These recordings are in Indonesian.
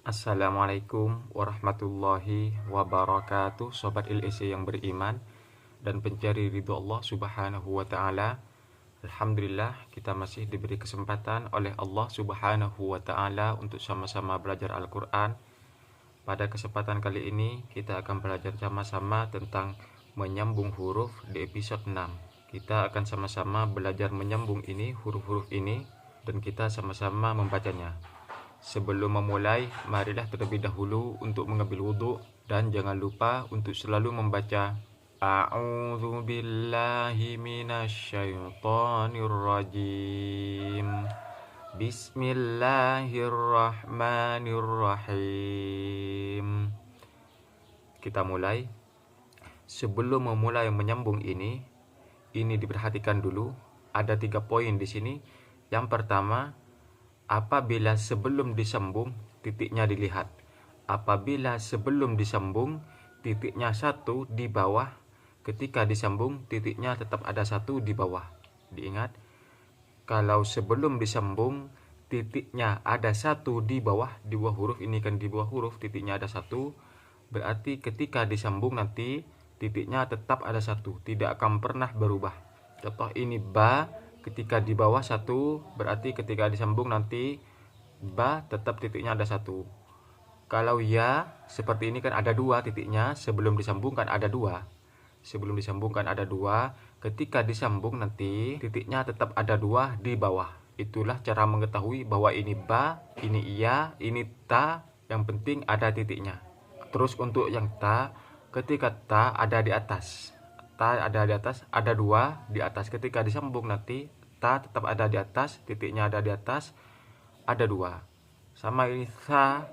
Assalamualaikum warahmatullahi wabarakatuh, Sobat LEC yang beriman dan pencari ridho Allah subhanahu wa ta'ala. Alhamdulillah, kita masih diberi kesempatan oleh Allah subhanahu wa ta'ala untuk sama-sama belajar Al-Quran. Pada kesempatan kali ini kita akan belajar sama-sama tentang menyambung huruf di episode 6. Kita akan sama-sama belajar menyambung ini, huruf-huruf ini, dan kita sama-sama membacanya. Sebelum memulai, marilah terlebih dahulu untuk mengambil wudhu dan jangan lupa untuk selalu membaca A'udzu billahi minasyaitonir rajim. Bismillahirrahmanirrahim. Kita mulai. Sebelum memulai menyambung ini diperhatikan dulu. Ada 3 poin di sini. Yang pertama, apabila sebelum disambung titiknya dilihat. Apabila sebelum disambung titiknya 1 di bawah, ketika disambung titiknya tetap ada 1 di bawah. Diingat, kalau sebelum disambung titiknya ada 1 di bawah huruf ini kan di bawah huruf titiknya ada 1, berarti ketika disambung nanti titiknya tetap ada 1, tidak akan pernah berubah. Contoh ini ba, ketika di bawah 1, berarti ketika disambung nanti ba tetap titiknya ada 1. Kalau ya seperti ini kan ada 2 titiknya, sebelum disambung kan ada 2. Sebelum disambung kan ada 2, ketika disambung nanti titiknya tetap ada 2 di bawah. Itulah cara mengetahui bahwa ini ba, ini iya, ini ta, yang penting ada titiknya. Terus untuk yang ta, ketika ta ada di atas. Ta ada di atas, ada 2 di atas. Ketika disambung nanti ta tetap ada di atas, titiknya ada di atas, ada 2. Sama ini sa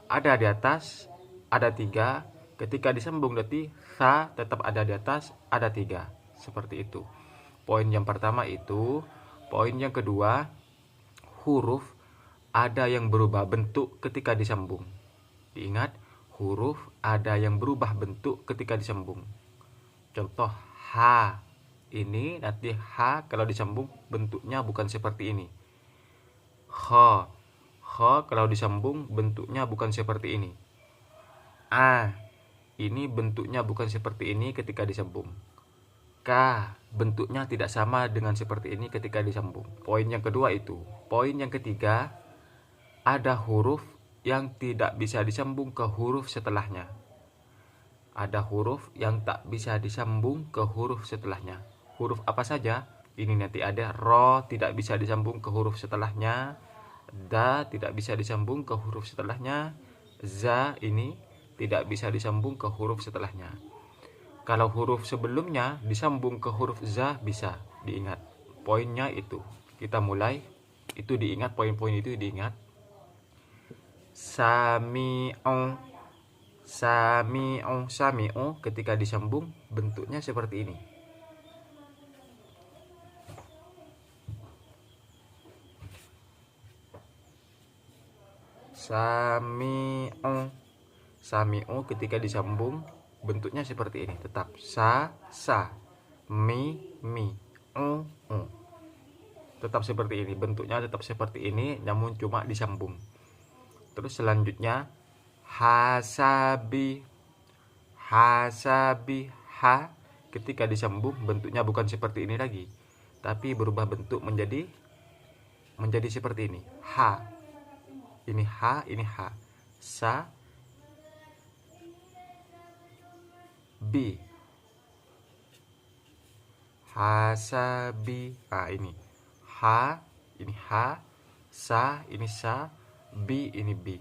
ada di atas, ada 3. Ketika disambung nanti sa tetap ada di atas, ada 3. Seperti itu. Poin yang pertama itu. Poin yang kedua, huruf ada yang berubah bentuk ketika disambung. Diingat, huruf ada yang berubah bentuk ketika disambung. Contoh H, ini nanti H kalau disambung bentuknya bukan seperti ini. H kalau disambung bentuknya bukan seperti ini. A, ini bentuknya bukan seperti ini ketika disambung. K, bentuknya tidak sama dengan seperti ini ketika disambung. Poin yang kedua itu. Poin yang ketiga, ada huruf yang tidak bisa disambung ke huruf setelahnya. Ada huruf yang tak bisa disambung ke huruf setelahnya. Huruf apa saja? Ini nanti ada ro tidak bisa disambung ke huruf setelahnya, da tidak bisa disambung ke huruf setelahnya, za ini tidak bisa disambung ke huruf setelahnya. Kalau huruf sebelumnya disambung ke huruf za bisa, diingat. Poinnya itu. Kita mulai, itu diingat, poin-poin itu diingat. Sami'u ketika disambung bentuknya seperti ini. Sami'u ketika disambung bentuknya seperti ini, tetap sa, mi, u. Tetap seperti ini, bentuknya tetap seperti ini, namun cuma disambung. Terus selanjutnya hasabi, ha ketika disambung bentuknya bukan seperti ini lagi, tapi berubah bentuk menjadi seperti ini. Ha, ini ha, ini ha. Sa, bi, hasabi. Ini ha, ini ha, sa, ini sa, bi, ini bi.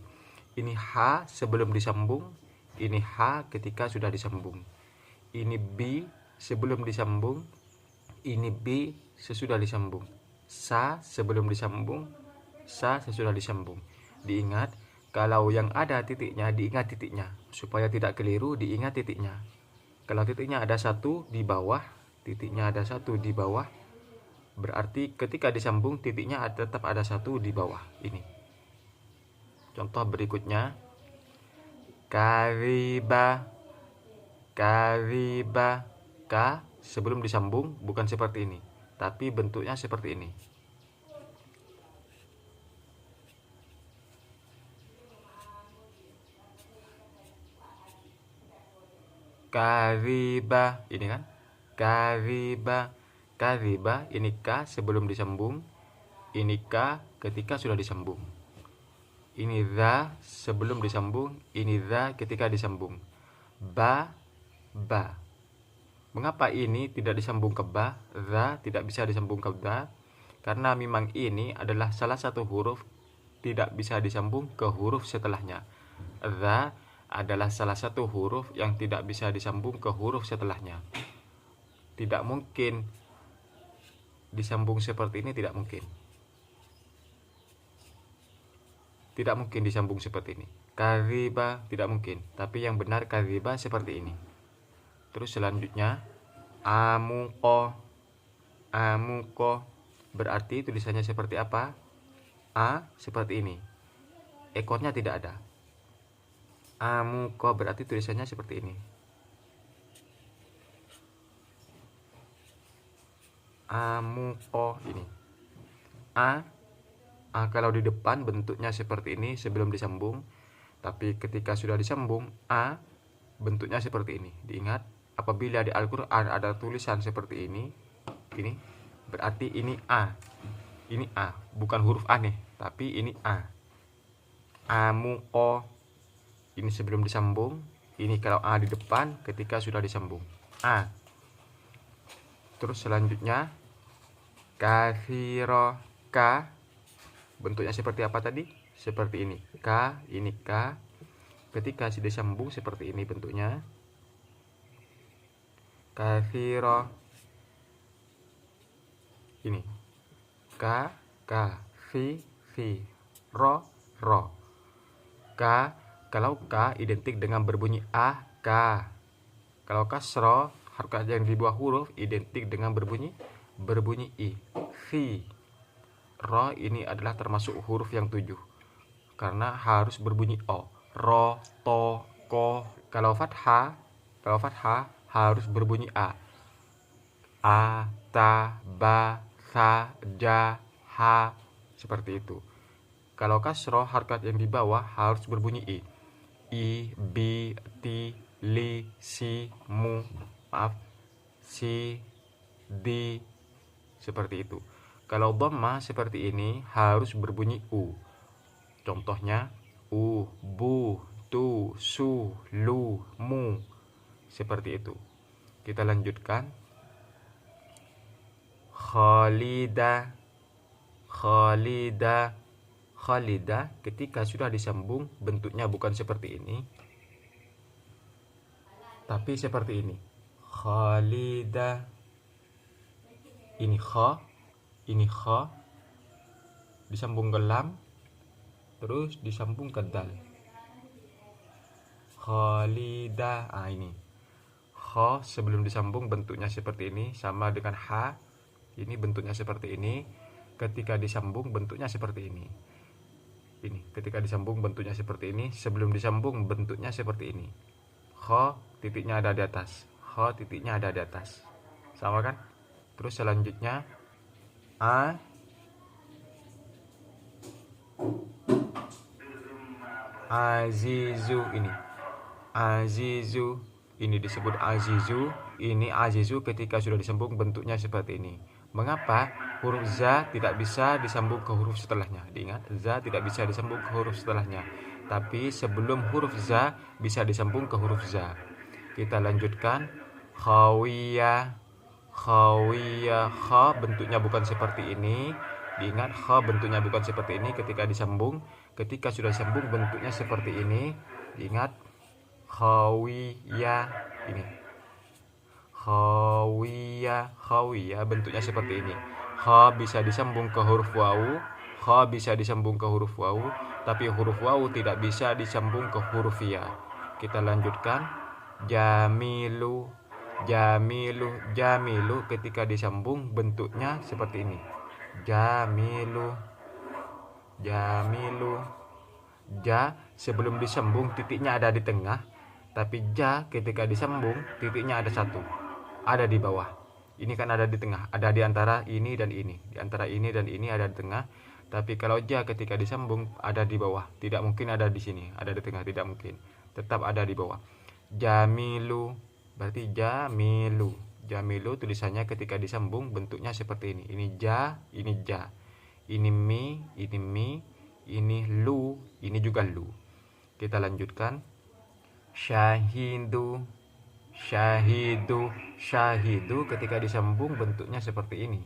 Ini ha sebelum disambung, ini ha ketika sudah disambung. Ini bi sebelum disambung, ini bi sesudah disambung. Sa sebelum disambung, sa sesudah disambung. Diingat, kalau yang ada titiknya, diingat titiknya. Supaya tidak keliru, diingat titiknya. Kalau titiknya ada 1 di bawah, titiknya ada 1 di bawah, berarti ketika disambung titiknya tetap ada 1 di bawah. Ini. Contoh berikutnya. Kariba. K sebelum disambung bukan seperti ini, tapi bentuknya seperti ini. Kariba, ini kan kariba. Kariba, ini ka sebelum disambung, ini ka ketika sudah disambung. Ini za sebelum disambung, ini za ketika disambung. Ba, ba. Mengapa ini tidak disambung ke ba, za tidak bisa disambung ke ba? Karena memang ini adalah salah satu huruf tidak bisa disambung ke huruf setelahnya. Za adalah salah satu huruf yang tidak bisa disambung ke huruf setelahnya. Tidak mungkin disambung seperti ini, tidak mungkin. Tidak mungkin disambung seperti ini. Kariba tidak mungkin, tapi yang benar kariba seperti ini. Terus selanjutnya amuko. Amuko berarti tulisannya seperti apa? A seperti ini. Ekornya tidak ada. Amuko berarti tulisannya seperti ini. Amuko ini. A kalau di depan bentuknya seperti ini sebelum disambung, tapi ketika sudah disambung A bentuknya seperti ini. Diingat, apabila di Al-Quran ada tulisan seperti ini berarti ini A. Ini A, bukan huruf A nih, tapi ini A. Amuko ini sebelum disambung, ini kalau A di depan ketika sudah disambung A. Terus selanjutnya kathiro, K bentuknya seperti apa tadi? Seperti ini. K, ini K. Ketika sudah disambung seperti ini bentuknya. Kathiro. Ini. K, K, fi, ro. K, kalau K identik dengan berbunyi A, K. Kalau kasro, harokat yang di bawah huruf identik dengan berbunyi I. Fi. Ro ini adalah termasuk huruf yang 7 karena harus berbunyi O. Ro, to, ko. Kalau fathah harus berbunyi A. A, ta, ba, sa, ja, ha. Seperti itu. Kalau kasro, harokat yang di bawah harus berbunyi I. I, bi, ti, li, si, mu. Maaf. Si, di. Seperti itu. Kalau dhamma seperti ini harus berbunyi U. Contohnya U, bu, tu, su, lu, mu. Seperti itu. Kita lanjutkan. Khalida. Khalida ketika sudah disambung bentuknya bukan seperti ini, tapi seperti ini. Khalida. Ini kha disambung ke lam, terus disambung ke dal. Khalida. Ini kha sebelum disambung bentuknya seperti ini, sama dengan ha. Ini bentuknya seperti ini. Ketika disambung bentuknya seperti ini. Ini ketika disambung bentuknya seperti ini. Sebelum disambung bentuknya seperti ini. Kha titiknya ada di atas. Kha titiknya ada di atas. Sama kan? Terus selanjutnya Azizu. Ini disebut azizu. Ini azizu ketika sudah disambung bentuknya seperti ini. Mengapa huruf za tidak bisa disambung ke huruf setelahnya? Diingat, za tidak bisa disambung ke huruf setelahnya, tapi sebelum huruf za bisa disambung ke huruf za. Kita lanjutkan. Khawiyah. Kha bentuknya bukan seperti ini. Diingat, kha bentuknya bukan seperti ini ketika disambung. Ketika sudah disambung bentuknya seperti ini. Diingat, khawiyah. Ini khawiyah bentuknya seperti ini. Kha bisa disambung ke huruf wawu. Kha bisa disambung ke huruf wawu, tapi huruf wawu tidak bisa disambung ke huruf ya. Kita lanjutkan. Jamilu ketika disambung bentuknya seperti ini. Jamilu. Ja sebelum disambung titiknya ada di tengah, tapi ja ketika disambung titiknya ada satu, ada di bawah. Ini kan ada di tengah, ada di antara ini dan ini. Di antara ini dan ini ada di tengah. Tapi kalau ja ketika disambung ada di bawah. Tidak mungkin ada di sini, ada di tengah, tidak mungkin. Tetap ada di bawah. Jamilu. berarti jamilu. Jamilu tulisannya ketika disambung bentuknya seperti ini. Ini ja, ini ja. Ini mi, ini lu, ini juga lu. Kita lanjutkan. Syahidu, syahidu, syahidu ketika disambung bentuknya seperti ini.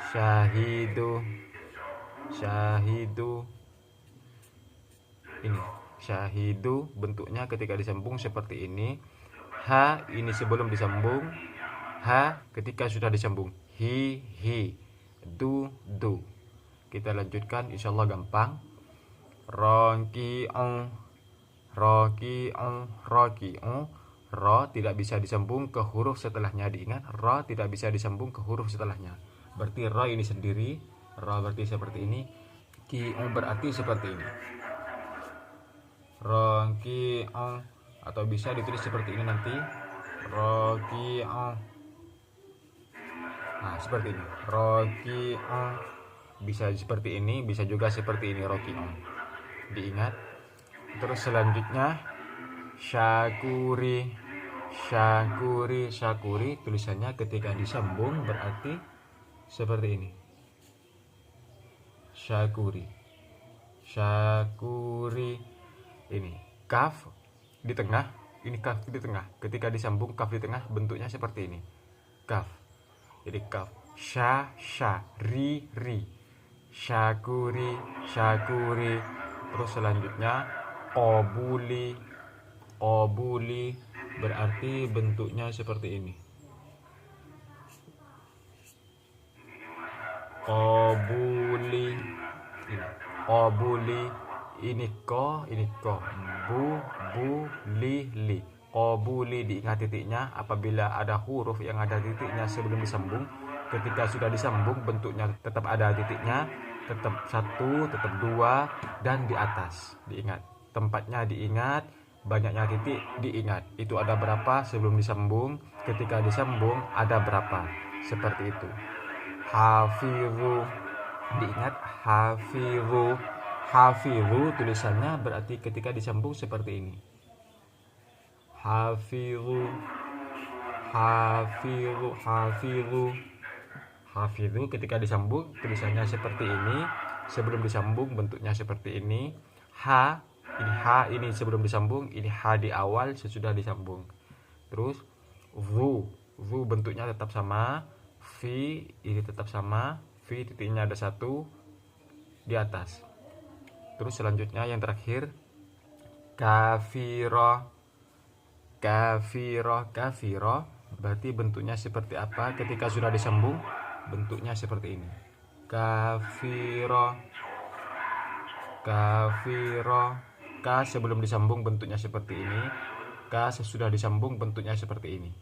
Syahidu, syahidu. Ini syahidu bentuknya ketika disambung seperti ini. Ha ini sebelum disambung. Ha ketika sudah disambung. Hi, du. Kita lanjutkan, insyaallah gampang. Raki'un, raki'un. Ra tidak bisa disambung ke huruf setelahnya. Diingat, ra tidak bisa disambung ke huruf setelahnya. Berarti ra ini sendiri. Ra berarti seperti ini. Ki'un berarti seperti ini. Raki'un, atau bisa ditulis seperti ini nanti. Raki'un. Nah, seperti ini. Raki'un. Bisa seperti ini, bisa juga seperti ini, raki'un. Diingat. Terus selanjutnya syakuri, syakuri, syakuri tulisannya ketika disambung berarti seperti ini. Syakuri, syakuri. Ini kaf di tengah, ini kaf di tengah. Ketika disambung kaf di tengah bentuknya seperti ini. Kaf. Jadi kaf. Sya, ri. Syakuri, syakuri. Terus selanjutnya qabuli, qabuli berarti bentuknya seperti ini. Qabuli, qabuli. Ini ko, bu, li. Qabuli, diingat titiknya. Apabila ada huruf yang ada titiknya sebelum disambung, ketika sudah disambung bentuknya tetap ada titiknya, tetap satu, tetap dua, dan di atas. Diingat, tempatnya diingat, banyaknya titik diingat. Itu ada berapa sebelum disambung, ketika disambung ada berapa. Seperti itu. Hafizu, diingat hafizu. Hafizu tulisannya berarti ketika disambung seperti ini. Hafizu, hafizu, hafizu. Hafizu ketika disambung tulisannya seperti ini. Sebelum disambung bentuknya seperti ini. Ha ini sebelum disambung, ini ha di awal sesudah disambung. Terus zu bentuknya tetap sama. Fi ini tetap sama. Fi titiknya ada satu di atas. Terus selanjutnya yang terakhir kafiro, kafiro berarti bentuknya seperti apa ketika sudah disambung? Bentuknya seperti ini. Kafiro, ka sebelum disambung bentuknya seperti ini. Ka sesudah disambung bentuknya seperti ini.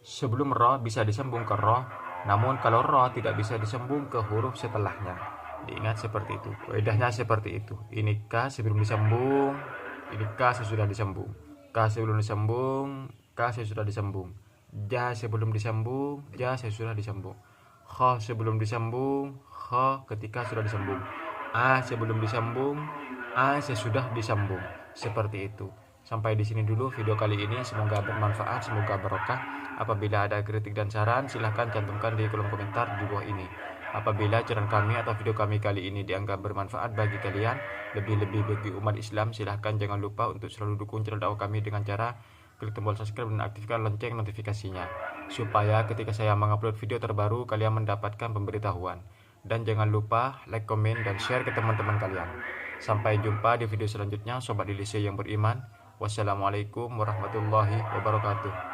Sebelum ro bisa disambung ke ro, namun kalau ro tidak bisa disambung ke huruf setelahnya. Diingat seperti itu. Kaidahnya seperti itu. Ini ka sebelum disambung, ini ka sesudah disambung. Ka sebelum disambung, ka sesudah disambung. Ja sebelum disambung, ja sesudah disambung. Kha sebelum disambung, kha ketika sudah disambung. A sebelum disambung, a sesudah disambung. Seperti itu. Sampai di sini dulu video kali ini, semoga bermanfaat, semoga barokah. Apabila ada kritik dan saran, silahkan cantumkan di kolom komentar di bawah ini. Apabila channel kami atau video kami kali ini dianggap bermanfaat bagi kalian, lebih-lebih bagi umat Islam, silahkan jangan lupa untuk selalu dukung channel dakwah kami dengan cara klik tombol subscribe dan aktifkan lonceng notifikasinya, supaya ketika saya mengupload video terbaru kalian mendapatkan pemberitahuan. Dan jangan lupa like, komen, dan share ke teman-teman kalian. Sampai jumpa di video selanjutnya, sobat Ilise yang beriman. Wassalamualaikum warahmatullahi wabarakatuh.